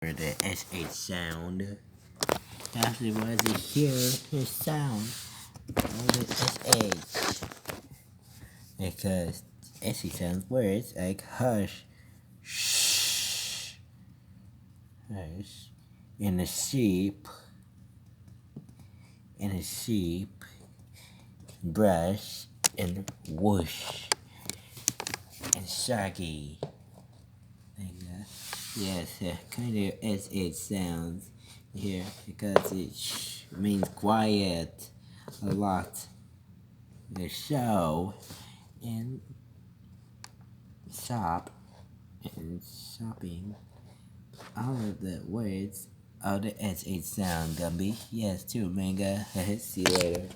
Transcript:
For the SH sound. Afterwards, you hear the sound of the SH. Because SH sounds words like hush, shh, hush, and a sheep, brush, and whoosh, and shaggy. Like that. Yes, kind of SH sounds here because it means quiet a lot. The show and shop and shopping. All of the words of the SH sound, Gumby. Yes, too, manga. See you later.